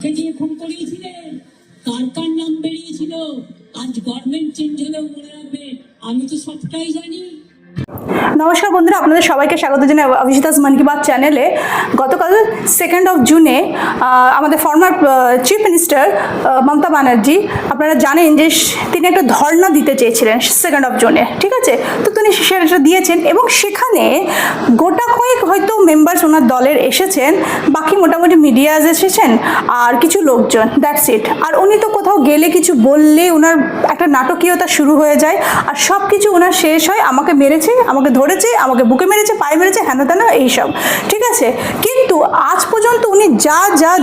কাকে দিয়ে খুন করিয়েছিলেন, কার কার নাম বেরিয়েছিল। আজ গভর্নমেন্ট চেঞ্জ হলেও মনে রাখবে আমি তো সবটাই জানি। নমস্কার বন্ধুরা, আপনাদের সবাইকে স্বাগত জানাই অভিজিতাস মন কি বাত চ্যানেলে। গতকাল 2 জুনে আমাদের former chief minister Mamata Banerjee, আপনারা জানেন যে তিনি একটা ধর্ণা দিতে চেয়েছিলেন 2 জুনে, ঠিক আছে? তো তিনি সেটা দিয়েছেন এবং সেখানে গোটা কয়েক হয়তো মেম্বার্স ওনার দলের এসেছেন, বাকি মোটামুটি মিডিয়াজ এসেছেন আর কিছু লোকজন, দ্যাটস ইট। আর উনি তো কোথাও গেলে কিছু বললে ওনার একটা নাটকীয়তা শুরু হয়ে যায় আর সব কিছু ওনার শেষ হয় আমাকে মেরেছে, আমাকে ধরেছে, আমাকে বুকে মেরেছে, পায়ে মেরেছে, হেন তেন এইসব, ঠিক আছে? কিন্তু আজ পর্যন্ত উনি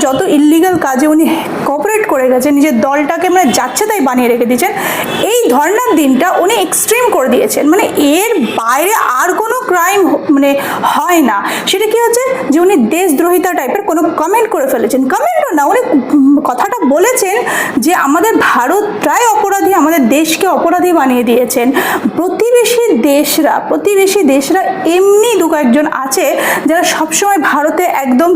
যত ইললিগাল কাজে উনি কোঅপারেট করে গেছেন, নিজের দলটাকে মানে যাচ্ছে তাই বানিয়ে রেখে দিয়েছেন। এই ধর্নার দিনটা উনি এক্সট্রিম করে দিয়েছেন, মানে এর বাইরে আর কোনো ক্রাইম মানে হয় না। সেটা কি হচ্ছে যে উনি দেশদ্রোহিতা টাইপের কোনো কমেন্ট করে ফেলেছেন। কমেন্টও না, উনি কথাটা বলেছেন যে আমাদের ভারতটাই অপরাধী, আমাদের দেশকে অপরাধী বানিয়ে দিয়েছেন। প্রতিবেশী দেশরা এমনি দু কয়েকজন আছে যারা সবসময় ভারতে একদম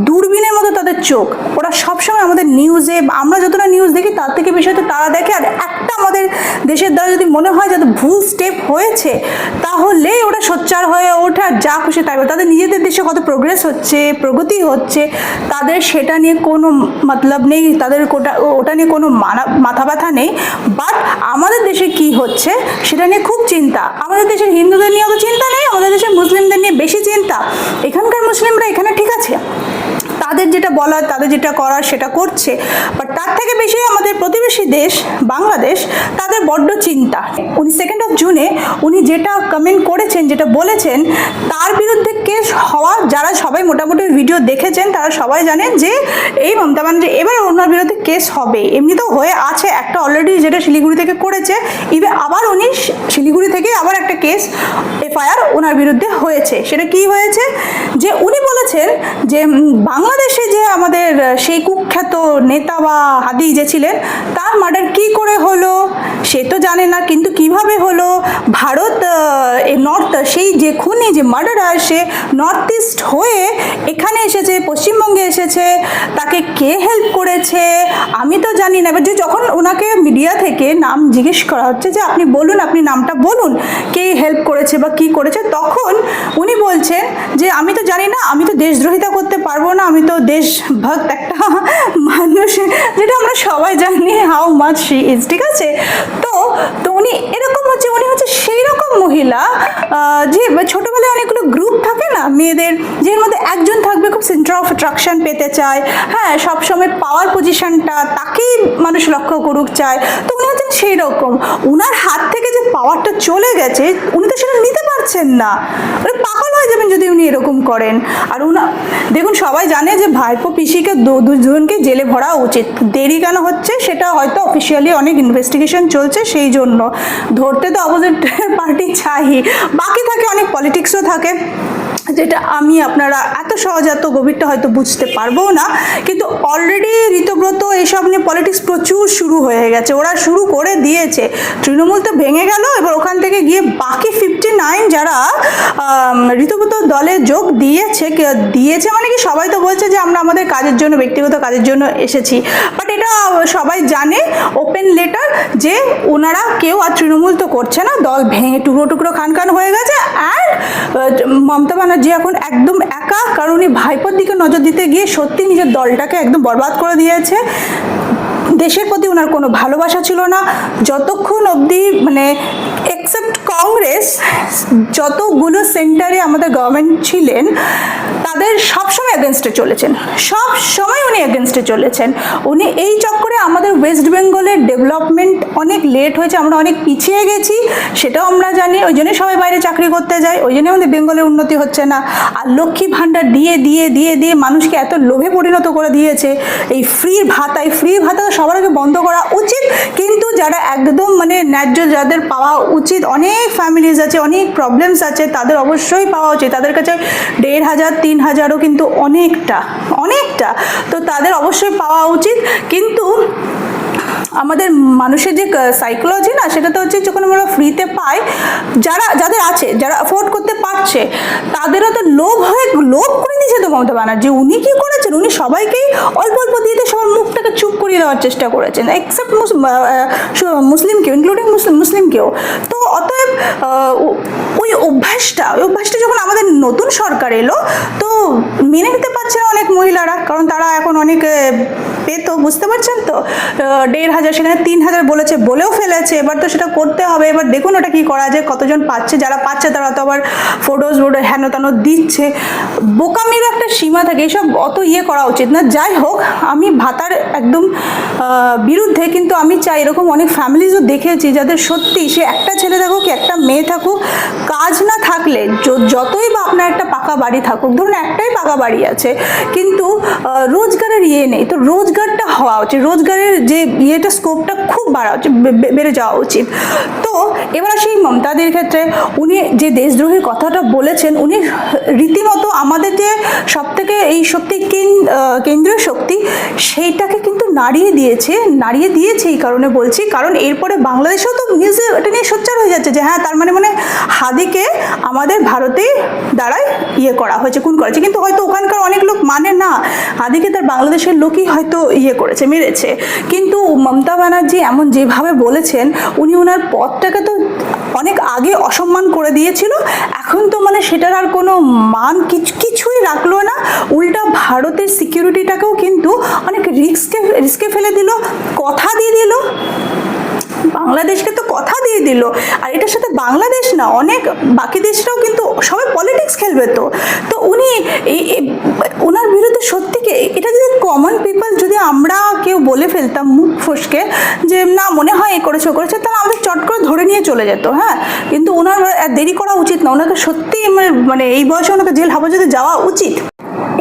দূরবীনের মতো তাদের চোখ, ওরা সবসময় আমাদের নিউজে, আমরা যতটা নিউজ দেখি তার থেকে বেশি হয়তো তারা দেখে। আর একটা আমাদের দেশের দ্বারা যদি মনে হয় যাতে ভুল স্টেপ হয়েছে তাহলে ওরা সোচ্চার হয়ে ওঠে আর যা খুশি তাই বলে। তাদের নিজেদের দেশে কত প্রোগ্রেস হচ্ছে, প্রগতি হচ্ছে, তাদের সেটা নিয়ে কোনো মতলব নেই, তাদের ওটা নিয়ে কোনো মাথা ব্যথা নেই। বাট আমাদের দেশে কি হচ্ছে সেটা নিয়ে খুব চিন্তা। আমাদের দেশের হিন্দুদের নিয়ে অত চিন্তা নেই, আমাদের দেশের মুসলিমদের নিয়ে বেশি চিন্তা। এখানকার মুসলিমরা এখানে ঠিক আছে, তাদের যেটা বলার, তাদের যেটা করার সেটা করছে, বাট তার থেকে বেশি আমাদের প্রতিবেশী দেশ বাংলাদেশ, তাদের বড্ড চিন্তা। উনি 2 জুনে উনি যেটা কমেন্ট করেছেন, যেটা বলেছেন, তার বিরুদ্ধে কেস হওয়া, যারা সবাই মোটামুটি ভিডিও দেখেছেন তারা সবাই জানেন যে এই মমতা ব্যানার্জি এবার ওনার বিরুদ্ধে কেস হবে। এমনি তো হয়ে আছে একটা অলরেডি, যেটা শিলিগুড়ি থেকে করেছে, ইভেন আবার উনি শিলিগুড়ি থেকে আবার একটা কেস এফআইআর ওনার বিরুদ্ধে হয়েছে। সেটা কি হয়েছে যে উনি বলেছেন যে বাংলাদেশে যে আমাদের সেই কুখ্যাত নেতা বা হাদি যে ছিলেন তার মার্ডার কি করে হলো সে তো জানে না, কিন্তু কিভাবে হলো। ভারত নর্থ, সেই যে খুনি যে মার্ডারার, সে নর্থ ইস্ট হয়ে এখানে এসেছে, পশ্চিমবঙ্গে এসেছে, তাকে কে হেল্প করেছে আমি তো জানি না। এবার যে যখন ওনাকে মিডিয়া থেকে নাম জিজ্ঞেস করা হচ্ছে যে আপনি বলুন, আপনি নামটা বলুন, কে হেল্প করেছে বা কি করেছে, তখন উনি বলছেন যে আমি তো জানি না, আমি তো দেশদ্রোহিতা করতে পারবো না, আমি তো দেশভক্ত একটা মানুষ, যেটা আমরা সবাই জানি হাউ মাচ শি ইজ, ঠিক আছে? তো উনি এরকম হচ্ছে, উনি হচ্ছে সেই রকম মহিলা যে ছোটবেলায় অনেকগুলো গ্রুপ থাকে না মেয়েদের, যের মধ্যে একজন থাকবে খুব সেন্টার অফ অ্যাট্রাকশন পেতে চায়, হ্যাঁ, সবসময় পাওয়ার পজিশনটা তাকেই মানুষ লক্ষ্য করুক চায়। তো উনি হচ্ছেন সেই রকম। উনার হাত থেকে যে পাওয়ারটা চলে গেছে উনি তো সেটা নিতে পারছেন না, উনি পাগল হয়ে যাবেন যদি উনি এরকম করেন। আর দেখুন, সবাই জানে যে ভাইপো পিসিকে দুজনকে জেলে ভরা উচিত। দেরি কেন হচ্ছে সেটা হয়তো অফিসিয়ালি অনেক ইনভেস্টিগেশন চলছে, সেই জন্য ধরতে তো অপোজিট পার্টি চাই, বাকি থাকে অনেক পলিটিক্সও থাকে, যেটা আমি আপনারা এত সহজ এত গভীরটা হয়তো বুঝতে পারবো না। কিন্তু অলরেডি ঋতব্রত এসব নিয়ে পলিটিক্স প্রচুর শুরু হয়ে গেছে, ওরা শুরু করে দিয়েছে। তৃণমূল তো ভেঙে গেল, এবার ওখান থেকে গিয়ে বাকি 59 যারা ঋতব্রত দলে যোগ দিয়েছে মানে কি, সবাই তো বলছে যে আমরা আমাদের কাজের জন্য, ব্যক্তিগত কাজের জন্য এসেছি। বাট এটা সবাই জানে, ওপেন লেটার, যে ওনারা কেউ আর তৃণমূল তো করছে না, দল ভেঙে টুকরো টুকরো খান হয়ে গেছে। অ্যান্ড মমতা ব্যানার্জি এখন একদম একা, কারণ উনি ভাইপোর দিকে নজর দিতে গিয়ে সত্যি নিজের দলটাকে একদম বরবাদ করে দিয়েছে। দেশের প্রতি ওনার কোনো ভালোবাসা ছিল না যতক্ষণ অবধি, মানে এক্সেপ্ট কংগ্রেস, যতগুলো সেন্টারে আমাদের গভর্নমেন্ট ছিলেন তাদের সবসময় এগেনস্টে চলেছেন, সব সময় উনি এগেনস্টে চলেছেন। উনি এই চক্করে আমাদের ওয়েস্ট বেঙ্গলের ডেভেলপমেন্ট অনেক লেট হয়েছে, আমরা অনেক পিছিয়ে গেছি, সেটাও আমরা জানি। ওই জন্যই সবাই বাইরে চাকরি করতে যায়, ওই জন্যই আমাদের বেঙ্গলের উন্নতি হচ্ছে না। আর লক্ষ্মী ভাণ্ডার দিয়ে দিয়ে দিয়ে দিয়ে মানুষকে এত লোভে পরিণত করে দিয়েছে। এই ফ্রি ভাতা সবার আগে বন্ধ করা উচিত, কিন্তু যারা একদম মানে ন্যায্য, যাদের পাওয়া উচিত, অনেক ফ্যামিলিজ আছে, অনেক প্রবলেমস আছে, তাদের অবশ্যই পাওয়া উচিত। তাদের কাছে 1500 3000ও কিন্তু অনেকটা, তো তাদের অবশ্যই পাওয়া উচিত। কিন্তু আমাদের মানুষের যে সাইকোলজি না, সেটা তো হচ্ছে যখন আমরা ফ্রিতে পাই, যাদের আছে, যারা অ্যাফোর্ড করতে পারছে, তাদেরও তো লোভ করে দিয়েছে তো মমতা ব্যানার্জি। উনি কি করেছেন, উনি সবাইকেই অল্প অল্প দিয়ে সবার মুখ দেওয়ার চেষ্টা করেছেন, এক্সেপ্ট মুসলিমকেও, ইনক্লুডিং মুসলিমকেও। তো অতএব ওই অভ্যাসটা যখন আমাদের নতুন সরকার এলো, তো মেনে নিতে পারছে না অনেক মহিলারা, কারণ তারা এখন অনেক পেতো, বুঝতে পারছেন তো। 1,500 সেখানে 3,000 বলেছে, বলেও ফেলেছে, এবার তো সেটা করতে হবে। এবার দেখুন ওটা কি করা যায়, কতজন পাচ্ছে, যারা পাচ্ছে তারা তো আবার ফটোজ হেন তেন দিচ্ছে। বোকামির একটা সীমা থাকে, এসব অত করা উচিত না। যাই হোক, আমি ভাতার একদম বিরুদ্ধে, কিন্তু আমি চাই এরকম অনেক ফ্যামিলিজও দেখেছি যাদের সত্যি, সে একটা ছেলে থাকুক কি একটা মেয়ে থাকুক, কাজ না থাকলে যতই বা আপনার একটা পাকা বাড়ি থাকুক, ধরুন একটাই পাকা বাড়ি আছে কিন্তু রোজগারের নেই, তো রোজগারটা হওয়া উচিত, রোজগারের যে স্কোপটা খুব বাড়া উচিত, বেড়ে যাওয়া উচিত। তো এবার সেই মমতাদির ক্ষেত্রে উনি যে দেশদ্রোহীর কথাটা বলেছেন, উনি রীতিমতো আমাদের যে সবথেকে এই শক্তি কেন্দ্রীয় শক্তি, সেইটাকে কিন্তু নাড়িয়ে দিয়েছে। এই কারণে বলছি, কারণ এরপরে বাংলাদেশেও তো নিউজে এটা নিয়ে সোচ্চার হয়ে যাচ্ছে যে হ্যাঁ, তার মানে হাদিকে আমাদের ভারতেই দ্বারাই করা হয়েছে, খুন করেছে। কিন্তু হয়তো ওখানকার অনেক লোক মানে না, হাদিকে তার বাংলাদেশের লোকই হয়তো করেছে, মেরেছে। কিন্তু মমতা ব্যানার্জি এমন যেভাবে বলেছেন, উনি ওনার পদটাকে তো অনেক আগে অসম্মান করে দিয়েছিল, এখন তো সেটার আর কোনো মান কিছুই রাখলো না, উল্টা ভারতের সিকিউরিটিটাকেও কিন্তু অনেক রিস্কে ফেলে দিল, কথা দিয়ে দিল, বাংলাদেশকে তো কথা দিয়ে দিল। আর এটার সাথে বাংলাদেশ না, অনেক বাকি দেশরাও কিন্তু সবাই পলিটিক্স খেলবে। তো উনি ওনার বিরুদ্ধে সত্যিকে এটা যদি কমন পিপল, যদি আমরা কেউ বলে ফেলতাম মুখ ফসকে যে না, মনে হয় এ করেছে ও করেছে, তাহলে আমাদের চট করে ধরে নিয়ে চলে যেত। হ্যাঁ, কিন্তু ওনার দেরি করা উচিত না, ওনাকে সত্যি এই বয়সে ওনাকে জেল হাজতে যাওয়া উচিত।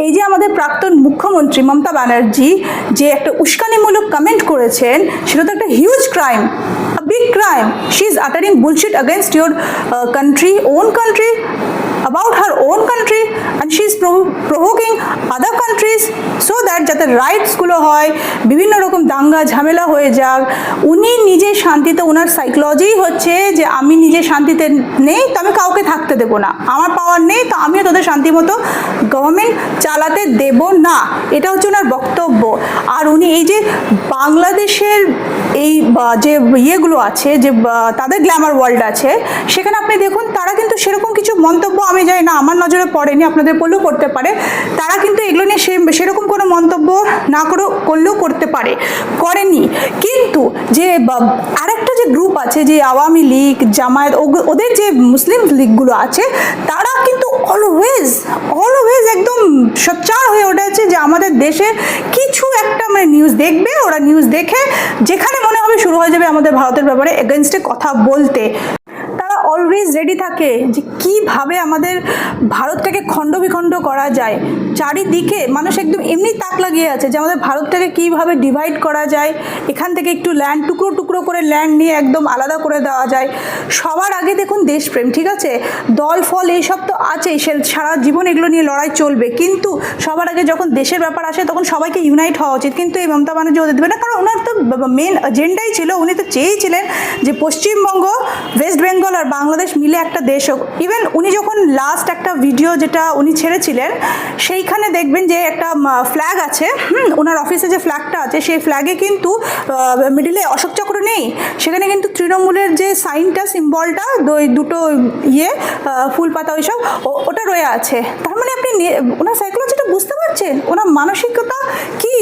এই যে আমাদের প্রাক্তন মুখ্যমন্ত্রী মমতা ব্যানার্জি যে একটা উস্কানিমূলক কমেন্ট করেছেন, সেটা তো একটা huge crime, a big crime. She is uttering bullshit against your own country, about her own country, and she is provoking other countries so that যাতে রাইটসগুলো হয়, বিভিন্ন রকম দাঙ্গা ঝামেলা হয়ে যাক। উনি নিজে শান্তিতে, ওনার সাইকোলজি হচ্ছে যে আমি নিজে শান্তিতে নেই তো আমি কাউকে থাকতে দেবো না, আমার পাওয়ার নেই তো আমিও তোদের শান্তি মতো গভর্নমেন্ট চালাতে দেব না, এটা হচ্ছে ওনার বক্তব্য। আর উনি এই যে বাংলাদেশের এই যে গুলো আছে, যে তাদের গ্ল্যামার ওয়ার্ল্ড আছে, সেখানে আপনি দেখুন তারা কিন্তু সেরকম কিছু মন্তব্য, আমি জানি না, আমার নজরে পড়েনি, আপনাদের পড়লেও করতে পারে, তারা কিন্তু এগুলো নিয়ে সেরকম কোনো মন্তব্য না করলেও করতে পারে, করেনি। কিন্তু যে আরেকটা যে গ্রুপ আছে, যে আওয়ামী লীগ, জামায়াত, ওদের যে মুসলিম লীগগুলো আছে, তারা কিন্তু অলওয়েজ একদম সোচ্চার হয়ে উঠেছে যে আমাদের দেশে কিছু একটা নিউজ দেখবে, ওরা নিউজ দেখে যেখানে মনে হবে শুরু হয়ে যাবে আমাদের ভারতের ব্যাপারে এগেনস্টে কথা বলতে। তারা অলওয়েজ রেডি থাকে যে কীভাবে আমাদের ভারতটাকে খণ্ড বিখণ্ড করা যায়। চারিদিকে মানুষ একদম এমনি তাক লাগিয়ে আছে যে আমাদের ভারতটাকে কীভাবে ডিভাইড করা যায়, এখান থেকে একটু ল্যান্ড টুকরো করে ল্যান্ড নিয়ে একদম আলাদা করে দেওয়া যায়। সবার আগে দেখুন দেশপ্রেম, ঠিক আছে, দল ফল এইসব তো আছেই, সারা জীবন এগুলো নিয়ে লড়াই চলবে, কিন্তু সবার আগে যখন দেশের ব্যাপার আসে তখন সবাইকে ইউনাইট হওয়া উচিত। কিন্তু এই মমতা ব্যানার্জি ওদের দেবে না, কারণ ওনার তো মেন এজেন্ডাই ছিল, উনি তো চেয়েছিলেন যে পশ্চিমবঙ্গ, ওয়েস্ট বেঙ্গল আর বাংলাদেশ মিলে একটা দেশ হোক। ইভেন উনি যখন লাস্ট একটা ভিডিও যেটা উনি ছেড়েছিলেন, সেইখানে দেখবেন যে একটা ফ্ল্যাগ আছে, ওনার অফিসে যে ফ্ল্যাগটা আছে, সেই ফ্ল্যাগে কিন্তু মিডিলে অশোক চক্র নেই, সেখানে কিন্তু তৃণমূলের যে সাইনটা, সিম্বলটা, দুটো ফুল পাতা ওইসব ওটা রয়ে আছে। তার মানে আপনি ওনার সাইকোলজিটা বুঝতে পারছেন, ওনার মানসিকতা কি,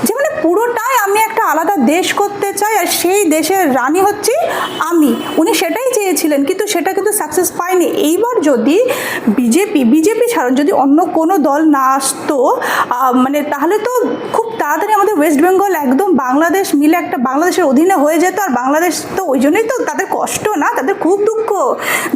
যে পুরোটাই আমি একটা আলাদা দেশ করতে চাই আর সেই দেশের রানী হচ্ছি আমি। উনি সেটাই চেয়েছিলেন, কিন্তু সেটা কিন্তু সাকসেস পায়নি। এইবার যদি বিজেপি ছাড়ুন, যদি অন্য কোনো দল না আসতো, তাহলে তো খুব তাড়াতাড়ি আমাদের ওয়েস্ট বেঙ্গল একদম বাংলাদেশ মিলে একটা বাংলাদেশের অধীনে হয়ে যেত। আর বাংলাদেশ তো ওই জন্যই তো তাদের কষ্ট না, তাদের খুব দুঃখ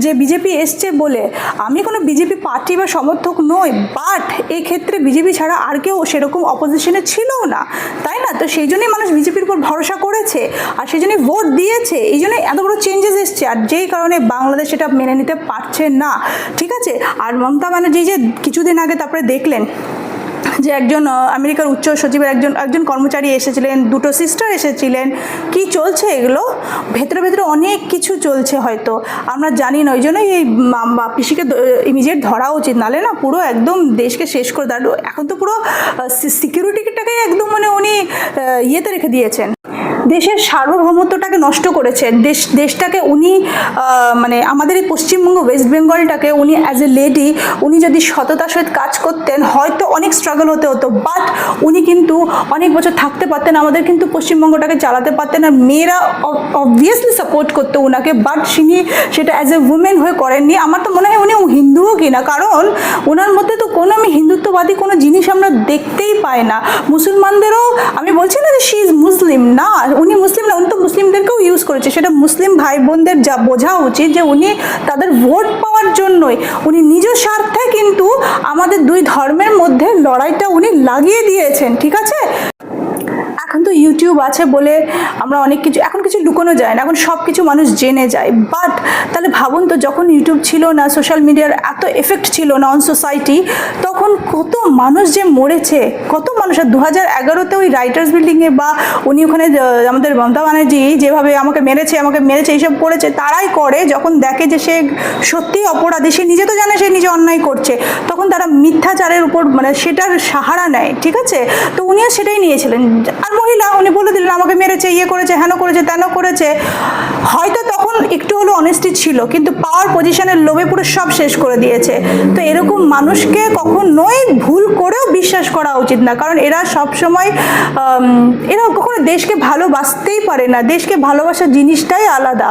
যে বিজেপি এসছে বলে। আমি কোনো বিজেপি পার্টি বা সমর্থক নই, বাট এই ক্ষেত্রে বিজেপি ছাড়া আর কেউ সেরকম অপোজিশনে ছিলও না, তাই না? তো সেই জন্যই মানুষ বিজেপির উপর ভরসা করেছে আর সেই জন্যই ভোট দিয়েছে, এই জন্যই এত বড় চেঞ্জেস এসছে। আর যেই কারণে বাংলাদেশ এটা মেনে নিতে পারছে না, ঠিক আছে। আর মমতা ব্যানার্জি যে কিছুদিন আগে তারপরে দেখলেন যে একজন আমেরিকার উচ্চ সচিবের একজন কর্মচারী এসেছিলেন, দুটো সিস্টার এসেছিলেন। কি চলছে এগুলো? ভেতরে ভেতরে অনেক কিছু চলছে, হয়তো আমরা জানি না। ওই জন্যই এই পিসিকে ইমিডিয়েট ধরা উচিত, নালে না পুরো একদম দেশকে শেষ করে দাঁড়ো। এখন তো পুরো সিকিউরিটিটাকে একদম মানে উনি ইয়েতে রেখে দিয়েছেন, দেশের সার্বভৌমত্বটাকে নষ্ট করেছেন। দেশটাকে উনি মানে আমাদের এই পশ্চিমবঙ্গ ওয়েস্ট বেঙ্গলটাকে উনি অ্যাজ এ লেডি উনি যদি সততার সহিত কাজ করতেন হয়তো অনেক স্ট্রাগল হতে হতো, বাট উনি কিন্তু অনেক বছর থাকতে পারতেন, আমাদের কিন্তু পশ্চিমবঙ্গটাকে চালাতে পারতেন। আর মেয়েরা অবভিয়াসলি সাপোর্ট করতো ওনাকে, বাট তিনি সেটা অ্যাজ এ উমেন হয়ে করেননি। আমার তো মনে হয় উনি হিন্দুও কিনা, কারণ ওনার মধ্যে তো কোনো আমি হিন্দুত্ববাদী কোনো জিনিস আমরা দেখতেই পাই না। মুসলমানদেরও আমি বলছি না যে শি ইজ মুসলিম, না উনি মুসলিম না, উনি তো মুসলিমদেরকেও ইউজ করেছে। সেটা মুসলিম ভাই বোনদের যা বোঝা উচিত যে উনি তাদের ভোট পাওয়ার জন্যই উনি নিজ স্বার্থে কিন্তু আমাদের দুই ধর্মের মধ্যে লড়াইটা উনি লাগিয়ে দিয়েছেন, ঠিক আছে? এখন তো ইউটিউব আছে বলে আমরা অনেক কিছু, এখন কিছু লুকোনো যায় না, এখন সব কিছু মানুষ জেনে যায়। বাট তাহলে ভাবুন তো, যখন ইউটিউব ছিল না, সোশ্যাল মিডিয়ার এত এফেক্ট ছিল না অন সোসাইটি, তখন কত মানুষ যে মরেছে, কত মানুষ। আর 2011-তে ওই রাইটার্স বিল্ডিংয়ে বা উনি ওখানে আমাদের মমতা ব্যানার্জি যেভাবে আমাকে মেরেছে এইসব করেছে, তারাই করে যখন দেখে যে সে সত্যিই অপরাধী, সে নিজে তো জানে সে নিজে অন্যায় করছে, তখন তারা মিথ্যাচারের উপর মানে সেটার সাহারা নেয়, ঠিক আছে? তো উনিও সেটাই নিয়েছিলেন। আর মহিলা, উনি বলে দিলেন আমাকে মেরেছে, ইয়ে করেছে, হেন করেছে, তেন করেছে। হয়তো তখন একটু হলো অনেস্টি ছিল, কিন্তু পাওয়ার পজিশনের লোভে পুরো সব শেষ করে দিয়েছে। তো এরকম মানুষকে কখনোই ভুল করেও বিশ্বাস করা উচিত না, কারণ এরা সবসময় এরা কখনো দেশকে ভালোবাসতেই পারে না। দেশকে ভালোবাসার জিনিসটাই আলাদা।